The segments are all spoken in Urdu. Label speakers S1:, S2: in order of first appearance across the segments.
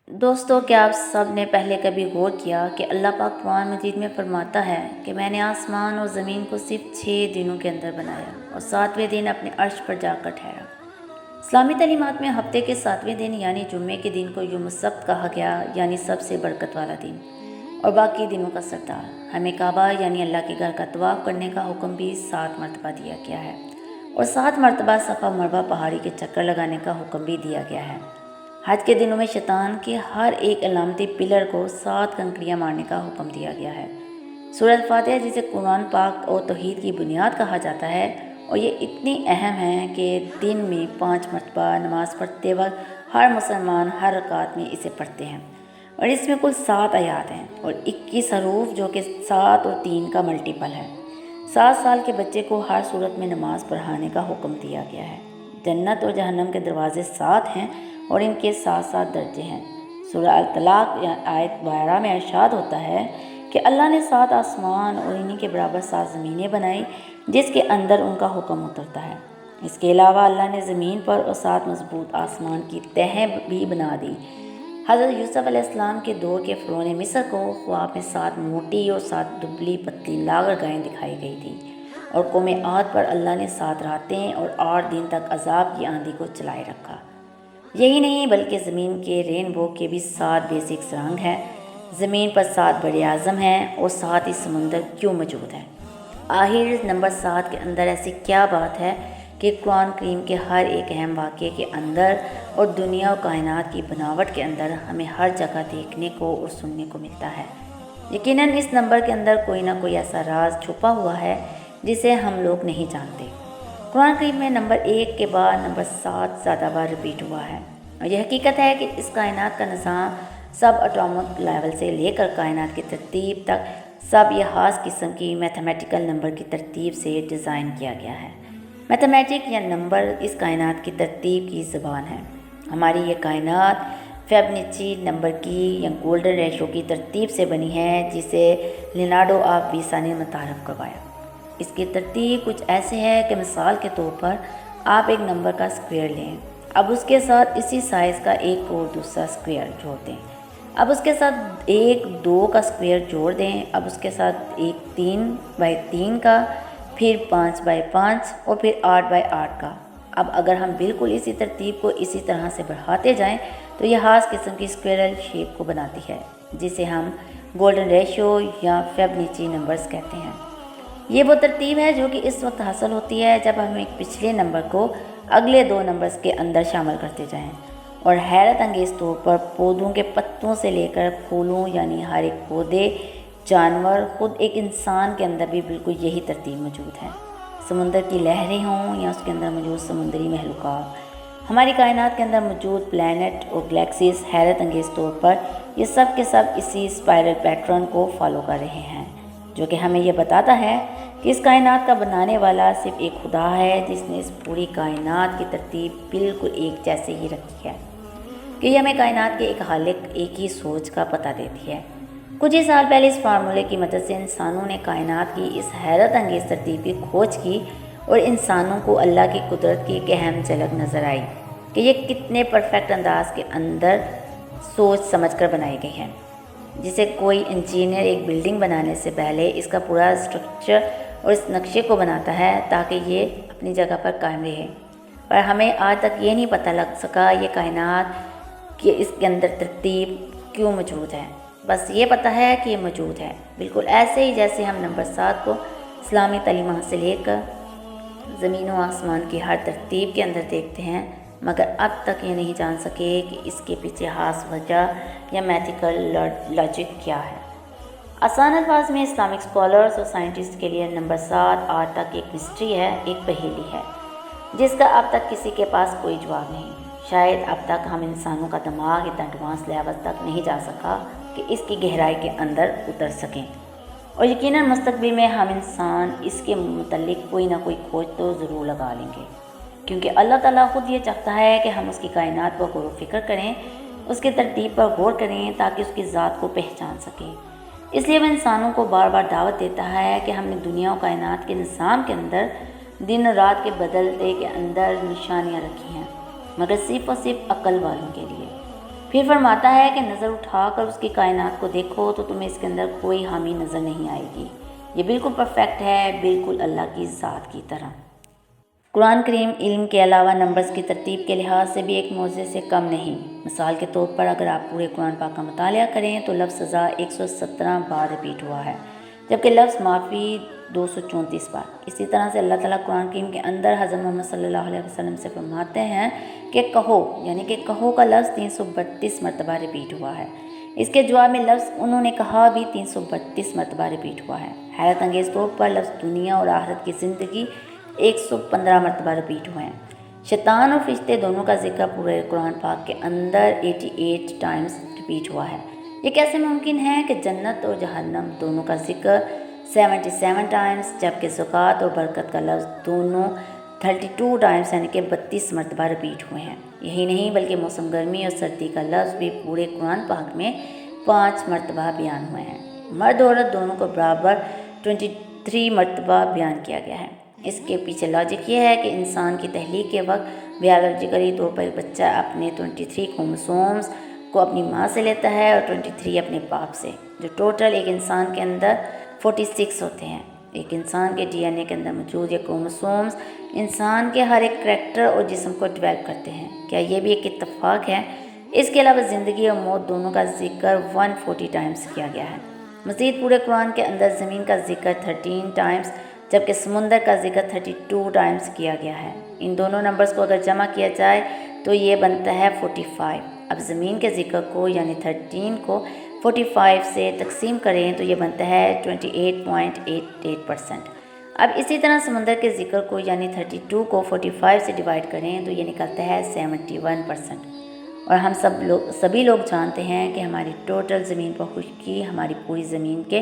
S1: دوستو، کیا آپ سب نے پہلے کبھی غور کیا کہ اللہ پاک قرآن مجید میں فرماتا ہے کہ میں نے آسمان اور زمین کو صرف 6 دنوں کے اندر بنایا اور 7ویں دن اپنے عرش پر جا کر ٹھہرا۔ اسلامی تعلیمات میں ہفتے کے 7ویں دن یعنی جمعے کے دن کو یوم السبت کہا گیا، یعنی سب سے برکت والا دن اور باقی دنوں کا سردار۔ ہمیں کعبہ یعنی اللہ کے گھر کا طواف کرنے کا حکم بھی 7 مرتبہ دیا گیا ہے اور 7 مرتبہ صفا مروہ پہاڑی کے چکر لگانے کا حکم بھی دیا گیا ہے۔ حج کے دنوں میں شیطان کے ہر ایک علامتی پلر کو 7 کنکریاں مارنے کا حکم دیا گیا ہے۔ سورہ الفاتحہ، جسے قرآن پاک اور توحید کی بنیاد کہا جاتا ہے، اور یہ اتنی اہم ہے کہ دن میں 5 مرتبہ نماز پڑھتے وقت ہر مسلمان ہر رکعت میں اسے پڑھتے ہیں، اور اس میں کل 7 آیات ہیں اور 21 حروف، جو کہ 7 اور 3 کا ملٹیپل ہے۔ 7 سال کے بچے کو ہر صورت میں نماز پڑھانے کا حکم دیا گیا ہے۔ جنت اور جہنم کے دروازے 7 ہیں اور ان کے 7 درجے ہیں۔ سورہ الطلاق آیت 12 میں ارشاد ہوتا ہے کہ اللہ نے 7 آسمان اور انہی کے برابر 7 زمینیں بنائی جس کے اندر ان کا حکم اترتا ہے۔ اس کے علاوہ اللہ نے زمین پر اور 7 مضبوط آسمان کی تہیں بھی بنا دی۔ حضرت یوسف علیہ السلام کے دور کے فرعون مصر کو خواب میں 7 موٹی اور 7 دبلی پتلی لاغر گائیں دکھائی گئی تھی، اور قوم عاد پر اللہ نے 7 راتیں اور 8 دن تک عذاب کی آندھی کو چلائے رکھا۔ یہی نہیں بلکہ زمین کے رینبو کے بھی 7 بیسک رنگ ہیں۔ زمین پر 7 بڑے اعظم ہیں اور 7 ہی سمندر کیوں موجود ہیں؟ آخر نمبر 7 کے اندر ایسی کیا بات ہے کہ قرآن کریم کے ہر ایک اہم واقعے کے اندر اور دنیا و کائنات کی بناوٹ کے اندر ہمیں ہر جگہ دیکھنے کو اور سننے کو ملتا ہے؟ یقیناً اس نمبر کے اندر کوئی نہ کوئی ایسا راز چھپا ہوا ہے جسے ہم لوگ نہیں جانتے۔ قرآن کریم میں نمبر 1 کے بعد نمبر 7 زیادہ بار ریپیٹ ہوا ہے، اور یہ حقیقت ہے کہ اس کائنات کا نظام سب اٹامک لیول سے لے کر کائنات کی ترتیب تک سب یہ خاص قسم کی میتھمیٹیکل نمبر کی ترتیب سے ڈیزائن کیا گیا ہے۔ میتھمیٹک یا نمبر اس کائنات کی ترتیب کی زبان ہے۔ ہماری یہ کائنات فیبونیچی نمبر کی یا گولڈن ریشو کی ترتیب سے بنی ہے، جسے لیونارڈو آف پیسا نے متعارف کروایا۔ اس کی ترتیب کچھ ایسے ہے کہ مثال کے طور پر آپ ایک نمبر کا اسکوائر لیں، اب اس کے ساتھ اسی سائز کا ایک اور دوسرا اسکوائر جوڑ دیں، اب اس کے ساتھ ایک 2 کا اسکوائر جوڑ دیں، اب اس کے ساتھ ایک 3x3 کا، پھر 5x5 اور پھر 8x8 کا۔ اب اگر ہم بالکل اسی ترتیب کو اسی طرح سے بڑھاتے جائیں تو یہ خاص قسم کی اسکوائرل شیپ کو بناتی ہے، جسے ہم گولڈن ریشو یا فیبونیچی نمبرز کہتے ہیں۔ یہ وہ ترتیب ہے جو کہ اس وقت حاصل ہوتی ہے جب ہم ایک پچھلے نمبر کو اگلے 2 نمبرز کے اندر شامل کرتے جائیں، اور حیرت انگیز طور پر پودوں کے پتوں سے لے کر پھولوں، یعنی ہر ایک پودے، جانور، خود ایک انسان کے اندر بھی بالکل یہی ترتیب موجود ہے۔ سمندر کی لہریں ہوں یا اس کے اندر موجود سمندری مخلوقات، ہماری کائنات کے اندر موجود پلانٹ اور گلیکسیز، حیرت انگیز طور پر یہ سب کے سب اسی اسپائرل پیٹرن کو فالو کر رہے ہیں، جو کہ ہمیں یہ بتاتا ہے کہ اس کائنات کا بنانے والا صرف ایک خدا ہے، جس نے اس پوری کائنات کی ترتیب بالکل ایک جیسے ہی رکھی ہے، کہ یہ ہمیں کائنات کے ایک خالق، ایک ہی سوچ کا پتہ دیتی ہے۔ کچھ ہی سال پہلے اس فارمولے کی مدد سے انسانوں نے کائنات کی اس حیرت انگیز ترتیب کی کھوج کی، اور انسانوں کو اللہ کی قدرت کی ایک اہم جھلک نظر آئی کہ یہ کتنے پرفیکٹ انداز کے اندر سوچ سمجھ کر بنائی گئی ہے، جسے کوئی انجینئر ایک بلڈنگ بنانے سے پہلے اس کا پورا اسٹرکچر اور اس نقشے کو بناتا ہے تاکہ یہ اپنی جگہ پر قائم رہے، پر ہمیں آج تک یہ نہیں پتہ لگ سکا یہ کائنات کہ اس کے اندر ترتیب کیوں موجود ہے۔ بس یہ پتہ ہے کہ یہ موجود ہے، بالکل ایسے ہی جیسے ہم نمبر 7 کو اسلامی تعلیمات سے لے کر زمین و آسمان کی ہر ترتیب کے اندر دیکھتے ہیں، مگر اب تک یہ نہیں جان سکے کہ اس کے پیچھے خاص وجہ یا میتھیکل لاجک کیا ہے۔ آسان الفاظ میں اسلامک اسکالرز اور سائنٹسٹ کے لیے نمبر 7 آج تک ایک مسٹری ہے، ایک پہیلی ہے، جس کا اب تک کسی کے پاس کوئی جواب نہیں۔ شاید اب تک ہم انسانوں کا دماغ اتنا ایڈوانس لیول تک نہیں جا سکا کہ اس کی گہرائی کے اندر اتر سکیں، اور یقیناً مستقبل میں ہم انسان اس کے متعلق کوئی نہ کوئی کھوج تو ضرور لگا لیں گے، کیونکہ اللہ تعالیٰ خود یہ چاہتا ہے کہ ہم اس کی کائنات پر غور و فکر کریں، اس کی ترتیب پر غور کریں تاکہ اس کی ذات کو پہچان سکیں۔ اس لیے وہ انسانوں کو بار بار دعوت دیتا ہے کہ ہم نے دنیا و کائنات کے نظام کے اندر دن و رات کے بدلتے کے اندر نشانیاں رکھی ہیں، مگر صرف اور صرف عقل والوں کے لیے۔ پھر فرماتا ہے کہ نظر اٹھا کر اس کی کائنات کو دیکھو تو تمہیں اس کے اندر کوئی حامی نظر نہیں آئے گی، یہ بالکل پرفیکٹ ہے، بالکل اللہ کی ذات کی طرح۔ قرآن کریم علم کے علاوہ نمبرز کی ترتیب کے لحاظ سے بھی ایک معجزے سے کم نہیں۔ مثال کے طور پر اگر آپ پورے قرآن پاک کا مطالعہ کریں تو لفظ سزا 117 بار ریپیٹ ہوا ہے، جبکہ لفظ معافی 234 بار۔ اسی طرح سے اللہ تعالیٰ قرآن کریم کے اندر حضرت محمد صلی اللہ علیہ وسلم سے فرماتے ہیں کہ کہو، یعنی کہ کہو کا لفظ 332 مرتبہ ریپیٹ ہوا ہے۔ اس کے جواب میں لفظ انہوں نے کہا بھی 332 مرتبہ ریپیٹ ہوا ہے۔ حیرت انگیز طور پر لفظ دنیا اور آخرت کی زندگی 115 مرتبہ ریپیٹ ہوئے ہیں۔ شیطان اور فرشتے دونوں کا ذکر پورے قرآن پاک کے اندر 88 ٹائمز ریپیٹ ہوا ہے۔ یہ کیسے ممکن ہے کہ جنت اور جہنم دونوں کا ذکر 77 ٹائمز، جبکہ زکوٰۃ اور برکت کا لفظ دونوں 32 ٹائمز یعنی کہ 32 مرتبہ ریپیٹ ہوئے ہیں۔ یہی نہیں بلکہ موسم گرمی اور سردی کا لفظ بھی پورے قرآن پاک میں 5 مرتبہ بیان ہوئے ہیں۔ مرد اور عورت دونوں کو برابر 23 مرتبہ بیان کیا گیا ہے۔ اس کے پیچھے لاجک یہ ہے کہ انسان کی تخلیق کے وقت بیالوجیکلی طور پر ایک بچہ اپنے 23 کروموسومز کو اپنی ماں سے لیتا ہے اور 23 اپنے باپ سے، جو ٹوٹل ایک انسان کے اندر 46 ہوتے ہیں۔ ایک انسان کے ڈی این اے کے اندر موجود یہ کروموسومز انسان کے ہر ایک کریکٹر اور جسم کو ڈیولپ کرتے ہیں۔ کیا یہ بھی ایک اتفاق ہے؟ اس کے علاوہ زندگی اور موت دونوں کا ذکر 140 ٹائمز کیا گیا ہے۔ مزید پورے قرآن کے اندر زمین کا ذکر 13 ٹائمز جبکہ سمندر کا ذکر 32 ٹائمز کیا گیا ہے۔ ان دونوں نمبرز کو اگر جمع کیا جائے تو یہ بنتا ہے 45۔ اب زمین کے ذکر کو یعنی 13 کو 45 سے تقسیم کریں تو یہ بنتا ہے 28.88%۔ اب اسی طرح سمندر کے ذکر کو یعنی 32 کو 45 سے ڈیوائڈ کریں تو یہ نکلتا ہے 71%۔ اور ہم سبھی لوگ جانتے ہیں کہ ہماری ٹوٹل زمین پر خشکی ہماری پوری زمین کے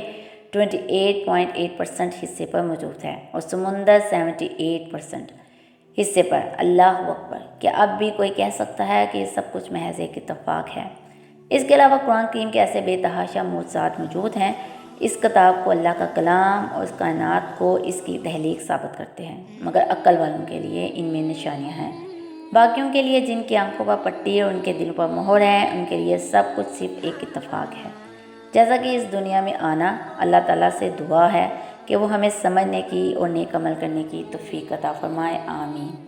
S1: 28.8% حصے پر موجود ہے اور سمندر 78% حصے پر۔ اللہ اکبر! کیا اب بھی کوئی کہہ سکتا ہے کہ یہ سب کچھ محض ایک اتفاق ہے؟ اس کے علاوہ قرآن کریم کے ایسے بے تحاشا معجزات موجود ہیں، اس کتاب کو اللہ کا کلام اور اس کائنات کو اس کی تخلیق ثابت کرتے ہیں، مگر عقل والوں کے لیے ان میں نشانیاں ہیں۔ باقیوں کے لیے جن کی آنکھوں پر پٹی اور ان کے دلوں پر مہر ہے، ان کے لیے سب کچھ صرف ایک اتفاق ہے۔ جیسا کہ اس دنیا میں آنا اللہ تعالیٰ سے دعا ہے کہ وہ ہمیں سمجھنے کی اور نیک عمل کرنے کی توفیق عطا فرمائے، آمین۔